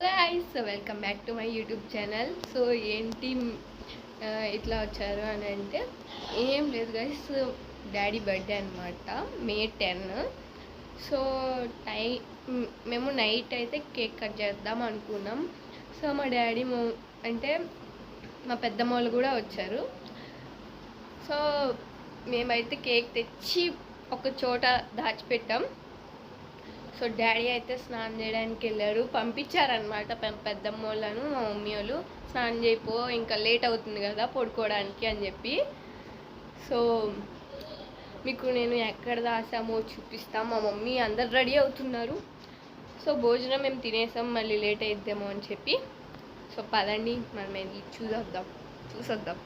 Guys welcome back to my YouTube channel. So ఏంటి ఇట్లా వచ్చారు అని అంటే ఏం లేదు గైస్, డాడీ బర్త్డే అనమాట, May 10. సో టై మేము నైట్ అయితే కేక్ కట్ చేద్దాం అనుకున్నాం. సో మా డాడీ అంటే మా పెద్దమ్మ వాళ్ళు కూడా వచ్చారు. సో మేమైతే కేక్ తెచ్చి ఒక చోట దాచిపెట్టాం. సో డాడీ అయితే స్నానం చేయడానికి వెళ్ళారు, పంపించారనమాట పెద్దమ్మ వాళ్ళను. మా మమ్మీ వాళ్ళు స్నానం చేయిపో, ఇంకా లేట్ అవుతుంది కదా పడుకోవడానికి అని చెప్పి. సో మీకు నేను ఎక్కడ దాసామో చూపిస్తాం. మా మమ్మీ అందరు రెడీ అవుతున్నారు. సో భోజనం మేము తినేసాం, మళ్ళీ లేట్ అయిద్దామో అని చెప్పి. సో పదండి మనం వెళ్ళి చూసొద్దాం.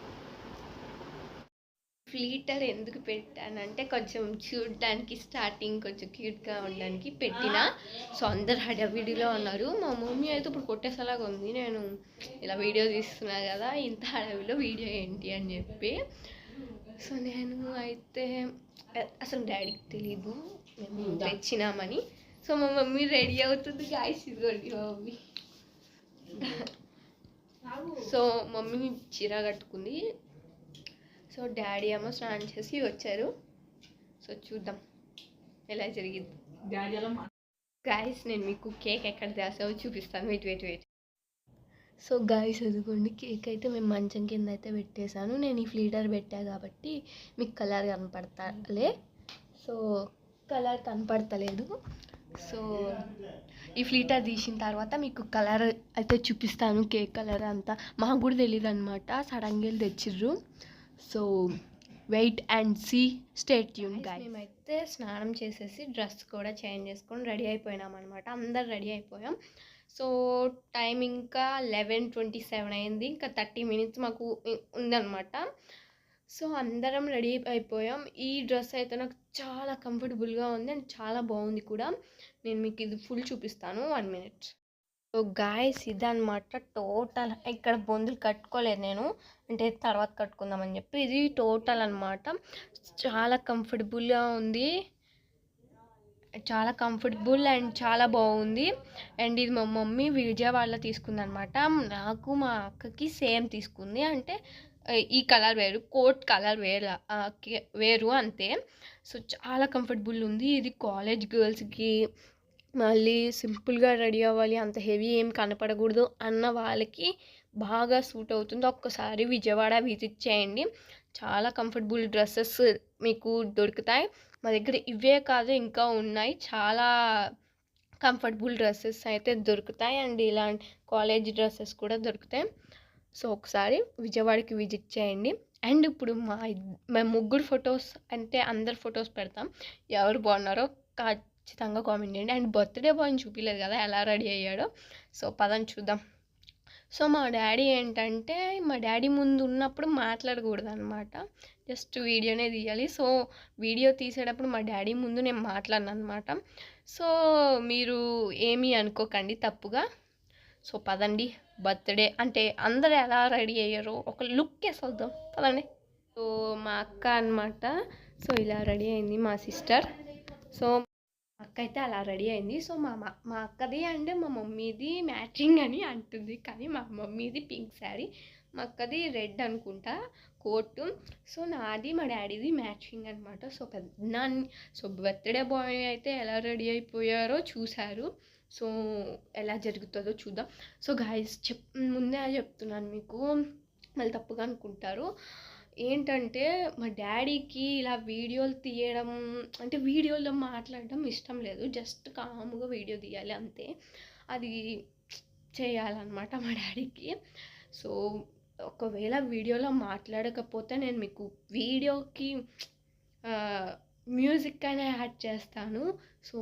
ఫ్లీటర్ ఎందుకు పెట్టానంటే కొంచెం చూడడానికి స్టార్టింగ్ కొంచెం క్యూట్గా ఉండడానికి పెట్టిన. సో అందరు హడావిడిలో ఉన్నారు. మా మమ్మీ అయితే ఇప్పుడు కొట్టేసేలాగా ఉంది, నేను ఇలా వీడియో తీస్తున్నా కదా, ఇంత హడావిడిలో వీడియో ఏంటి అని చెప్పి. సో నేను అయితే అసలు డాడీకి తెలీదు మేము తెచ్చినామని. సో మా మమ్మీ రెడీ అవుతుంది గాయస్, ఇదిగోండి మా మమ్మీ. సో మమ్మీ చీర కట్టుకుంది. సో డాడీ ఏమో స్నానం చేసి వచ్చారు. సో చూద్దాం ఎలా జరిగింది. గాయస్ నేను మీకు కేక్ ఎక్కడ దాసావో చూపిస్తాను. వెయిట్. సో గాయస్ అదిగోండి, కేక్ అయితే మేము మంచం కింద అయితే పెట్టేశాను. నేను ఈ ఫ్లీటర్ పెట్టా కాబట్టి మీకు కలర్ కనపడతలే. సో కలర్ కనపడతలేదు. సో ఈ ఫ్లీటర్ తీసిన తర్వాత మీకు కలర్ అయితే చూపిస్తాను. కేక్ కలర్ అంతా మాకు కూడా తెలియదు అనమాట, సడన్గా వెళ్ళి తెచ్చిర్రు. So wait and see, stay tune guys. మేమైతే స్నానం చేసేసి డ్రెస్ కూడా చేంజ్ చేసుకొని రెడీ అయిపోయినాం అనమాట. అందరు రెడీ అయిపోయాం. సో టైం ఇంకా 11:27 అయింది. ఇంకా 30 minutes మాకు ఉందన్నమాట. సో అందరం రెడీ అయిపోయాం. ఈ డ్రెస్ అయితే నాకు చాలా కంఫర్టబుల్గా ఉంది అండ్ చాలా బాగుంది కూడా. నేను మీకు ఇది ఫుల్ చూపిస్తాను, 1 minute. సో గాయస్ ఇదనమాట టోటల్. ఇక్కడ బొందులు కట్టుకోలేదు నేను, అంటే తర్వాత కట్టుకుందామని చెప్పి. ఇది టోటల్ అనమాట. చాలా కంఫర్టబుల్గా ఉంది, చాలా కంఫర్టబుల్ అండ్ చాలా బాగుంది. అండ్ ఇది మా మమ్మీ విజయవాడలో తీసుకుంది అనమాట. నాకు మా అక్కకి సేమ్ తీసుకుంది, అంటే ఈ కలర్ వేరు, కోట్ కలర్ వేరు అంతే. సో చాలా కంఫర్టబుల్ ఉంది. ఇది కాలేజ్ గర్ల్స్కి, మళ్ళీ సింపుల్గా రెడీ అవ్వాలి, అంత హెవీ ఏం కనపడకూడదు అన్న వాళ్ళకి బాగా సూట్ అవుతుంది. ఒక్కసారి విజయవాడ విజిట్ చేయండి, చాలా కంఫర్టబుల్ డ్రెస్సెస్ మీకు దొరుకుతాయి. మా దగ్గర ఇవే కాదు ఇంకా ఉన్నాయి, చాలా కంఫర్టబుల్ డ్రెస్సెస్ అయితే దొరుకుతాయి. అండ్ ఇలాంటి కాలేజ్ డ్రెస్సెస్ కూడా దొరుకుతాయి. సో ఒకసారి విజయవాడకి విజిట్ చేయండి. అండ్ ఇప్పుడు మేము ముగ్గురు ఫొటోస్, అంటే అందరు ఫొటోస్ పెడతాం, ఎవరు బాగున్నారో ఖచ్చితంగా కామెంట్ చేయండి. అండ్ బర్త్డే బాయ్ని చూపించలేదు కదా ఎలా రెడీ అయ్యాడో. సో పదని చూద్దాం. సో మా డాడీ ఏంటంటే, మా డాడీ ముందు ఉన్నప్పుడు మాట్లాడకూడదు అనమాట, జస్ట్ వీడియోనే తీయాలి. సో వీడియో తీసేటప్పుడు మా డాడీ ముందు నేను మాట్లాడను అనమాట. సో మీరు ఏమీ అనుకోకండి తప్పుగా. సో పదండి, బర్త్డే అంటే అందరు ఎలా రెడీ అయ్యారో ఒక లుక్ వేసేద్దాం పదండి. సో మా అక్క అనమాట, సో ఇలా రెడీ అయింది మా సిస్టర్. సో అక్క అయితే అలా రెడీ అయింది. సో మా అక్కది అండ్ మా మమ్మీది మ్యాచింగ్ అని అంటుంది, కానీ మా మమ్మీది పింక్ శారీ, మా అక్కది రెడ్ అనుకుంటా కోటు. సో నాది మా డాడీది మ్యాచింగ్ అనమాట. సో బర్త్డే బాయ్ అయితే ఎలా రెడీ అయిపోయారో చూశారు. సో ఎలా జరుగుతుందో చూద్దాం. సో గాయస్ ముందే చెప్తున్నాను మీకు, మళ్ళీ తప్పుగా అనుకుంటారు. ఏంటంటే మా డాడీకి ఇలా వీడియోలు తీయడం, అంటే వీడియోలో మాట్లాడడం ఇష్టం లేదు, జస్ట్ కామ్గా వీడియో తీయాలి అంతే, అది చేయాలన్నమాట మా డాడీకి. సో ఒకవేళ వీడియోలో మాట్లాడకపోతే నేను మీకు వీడియోకి మ్యూజిక్ అయినా యాడ్ చేస్తాను. సో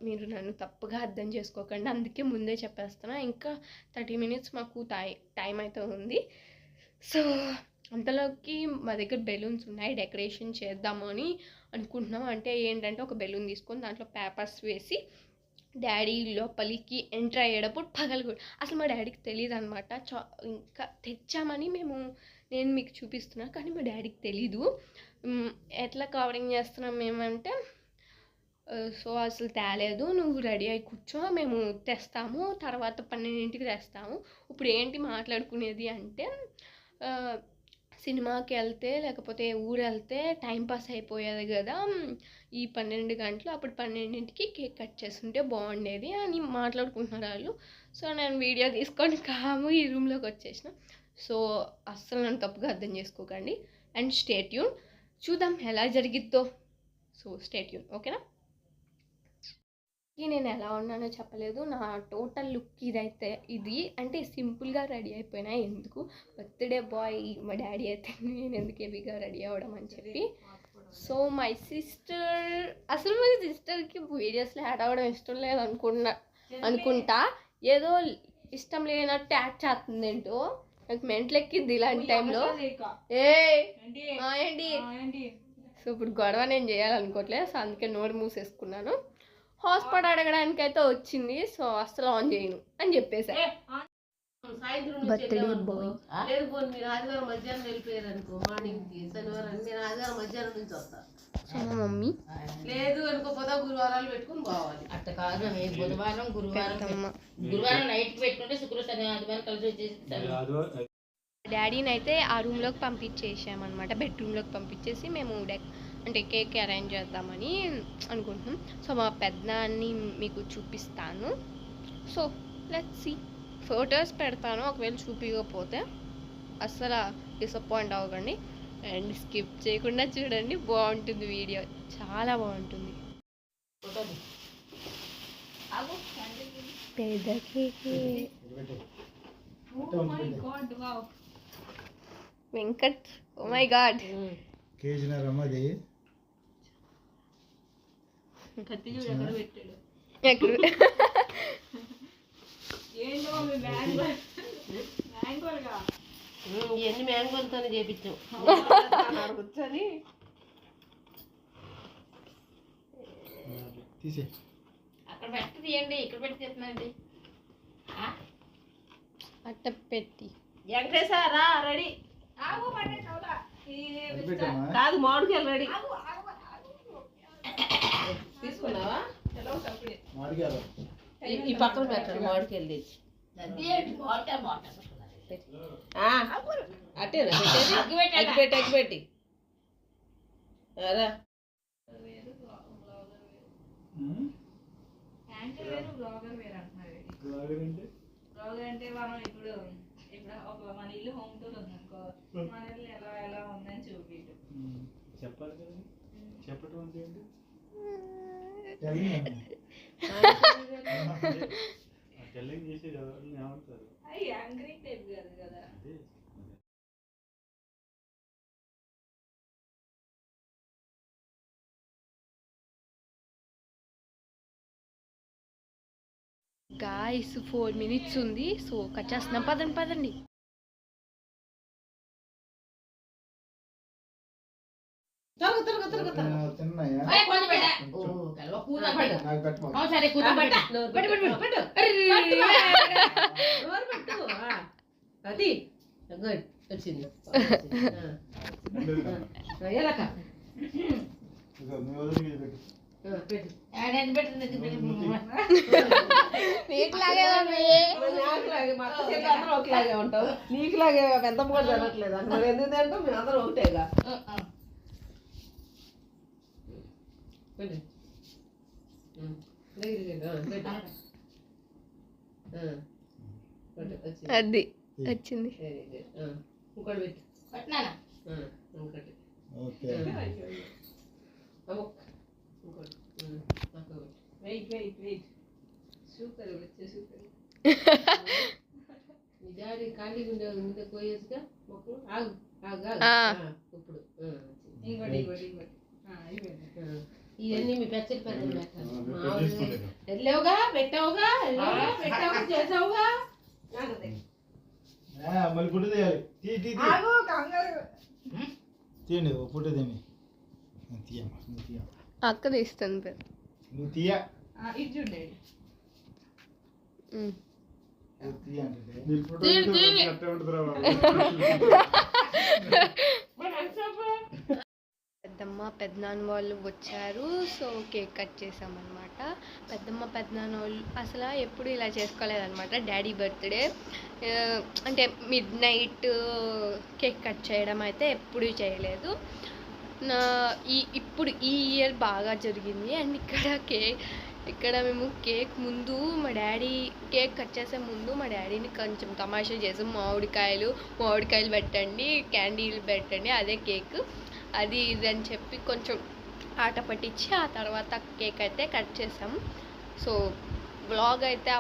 మీరు నన్ను తప్పుగా అర్థం చేసుకోకండి, అందుకే ముందే చెప్పేస్తున్నా. ఇంకా 30 minutes మాకు టైం అయితే ఉంది. సో అంతలోకి మా దగ్గర బెలూన్స్ ఉన్నాయి, డెకరేషన్ చేద్దాము అని అనుకుంటున్నాం. అంటే ఏంటంటే ఒక బెలూన్ తీసుకొని దాంట్లో పేపర్స్ వేసి డాడీ లోపలికి ఎంటర్ అయ్యేటప్పుడు పగలకూడదు. అసలు మా డాడీకి తెలియదు అనమాట, ఇంకా తెచ్చామని నేను మీకు చూపిస్తున్నా, కానీ మా డాడీకి తెలీదు. ఎట్లా కవరింగ్ చేస్తున్నాం మేమంటే, సో అసలు తేలేదు, నువ్వు రెడీ అయి కూర్చో, మేము తెస్తాము, తర్వాత 12ంటికి తెస్తాము. ఇప్పుడు ఏంటి మాట్లాడుకునేది అంటే సినిమాకి వెళ్తే లేకపోతే ఊరు వెళ్తే టైంపాస్ అయిపోయేది కదా ఈ 12 గంటలు, అప్పుడు 12ంటికి కేక్ కట్ చేస్తుంటే బాగుండేది అని మాట్లాడుకుంటున్నారు వాళ్ళు. సో నేను వీడియో తీసుకొని కాము ఈ రూమ్లోకి వచ్చేసిన. సో అస్సలు నన్ను తప్పుగా అర్థం చేసుకోకండి. అండ్ స్టే ట్యూన్, చూద్దాం ఎలా జరిగిద్దో. సో స్టే ట్యూన్, ఓకేనా? నేను ఎలా ఉన్నానో చెప్పలేదు. నా టోటల్ లుక్ ఇదైతే ఇది అంటే సింపుల్గా రెడీ అయిపోయినా, ఎందుకు బర్త్డే బాయ్ మా డాడీ అయితే నేను ఎందుకు హెవీగా రెడీ అవ్వడం అని చెప్పి. సో మై సిస్టర్, అసలు మా సిస్టర్కి వీడియోస్లో యాడ్ అవ్వడం ఇష్టం లేదు అనుకుంటా, ఏదో ఇష్టం లేనట్టు యాడ్ చేస్తుంది ఏంటో, నాకు మెంటల్ ఎక్కింది ఇలాంటి టైంలో. ఏంటి సో ఇప్పుడు గొడవ నేను చేయాలనుకోవట్లేదు, సో అందుకే నోరు మూసేసుకున్నాను. హాస్పిటల్ అడగడానికి అయితే వచ్చింది, సో అస్సలు ఆన్ చేయను అని చెప్పేసా. బర్త్డే బాయ్ సో మా మమ్మీ లేదు అనుకోపోతే గురువారాలు పెట్టుకుని పోవాలి. అట్ట కాదు, బుధవారం గురువారం నైట్ పెట్టుకుంటే శుక్రవారం ఆదివారం కలిసి వచ్చేసి డాడీని అయితే ఆ రూమ్లోకి పంపించేసామన్నమాట. బెడ్రూమ్లోకి పంపించేసి మేము అంటే కేక్ అరేంజ్ చేద్దామని అనుకుంటున్నాం. సో మా పెద్దనాన్ని మీకు చూపిస్తాను. సో లెట్స్ సీ, ఫొటోస్ పెడతాను, ఒకవేళ చూపించకపోతే అస్సలు డిసప్పాయింట్ అవ్వకండి. అండ్ స్కిప్ చేయకుండా చూడండి, బాగుంటుంది వీడియో, చాలా బాగుంటుంది. పెద్ద cake Venkat, oh my god, కేజీన్నర అమ్మది. ఎన్ని మ్యాంగోలతో చేపించాం కూర్చొని. తీసే అక్కడ పెట్టి తీయండి, ఇక్కడ పెట్టి చెప్తున్నాండి. అట్ట పెట్టి వెంకటేశ్వరా రెడీ కాదు, మామిడికాయలు రెడీ తీసుకున్నావా? ఈ పక్కన పెట్టండి, మామిడికాయలు తెచ్చి అట్టేనా పెట్టేది? అగ్గిపెట్టి రా. బ్లాగర్ అంటే మనం ఇప్పుడు ఒక మన ఇల్లు హోమ్ టూర్ ఉందనుకో, మన ఇల్లు ఎలా ఎలా ఉందని చూపించు చెప్పాలి కదా. చెప్పటం అంటే ఏంటి? టెల్లింగ్ చేసే ఏమంటారు? అవి యాంకరింగ్ టైప్ కాదు కదా. గాయస్ 4 minutes ఉంది, సో కట్ చేస్తున్నాం, పదండి. అది గుడ్ వచ్చింది. ఒకలాగే ఉంటావు, నీకులాగే పెద్ద కూడా జరగట్లేదు అంటే మరి ఎందుకు తింటాం, మేము అందరం ఒకటేగా. అది వచ్చింది. ఇంకోటి పెట్టు, ఇంకోటి సూపర్ సూపర్. డాడీ ఖాళీగా ఉండే ముందే పోయేసిగా మొక్కు. ఆగు ఆగు ఇప్పుడు ఇంకోటి ఇవన్నీ మీ పెచ్చలు పెద్దలు పెట్టాలి. వెళ్ళావుగా, పెట్టావుగా, చేసావుగా. మళ్ళీ పుట్టు తీయాలి. తీయండి, పుట్టు తీయండి. తీయమ్మా, నువ్వు తీయ. అక్క తీస్తుంది పేరు, నువ్వు తీయ. ఇది చూడండి. పెద్ద పెద్దమ్మ పెద్దనాన్న వాళ్ళు వచ్చారు. సో కేక్ కట్ చేసామన్నమాట. పెద్దమ్మ పెద్దనాన్న వాళ్ళు అసలు ఎప్పుడు ఇలా చేసుకోలేదన్నమాట. డాడీ బర్త్డే అంటే మిడ్ నైట్ కేక్ కట్ చేయడం అయితే ఎప్పుడూ చేయలేదు. ఇప్పుడు ఈ ఇయర్ బాగా జరిగింది. అండ్ ఇక్కడ మేము కేక్ ముందు మా డాడీ కేక్ కట్ చేసే ముందు మా డాడీని కొంచెం తమాషా చేసాం. మామిడికాయలు పెట్టండి, క్యాండీలు పెట్టండి, అదే కేక్ అది ఇది అని చెప్పి కొంచెం ఆట పట్టించి ఆ తర్వాత కేక్ అయితే కట్ చేసాం. సో వ్లాగ్ అయితే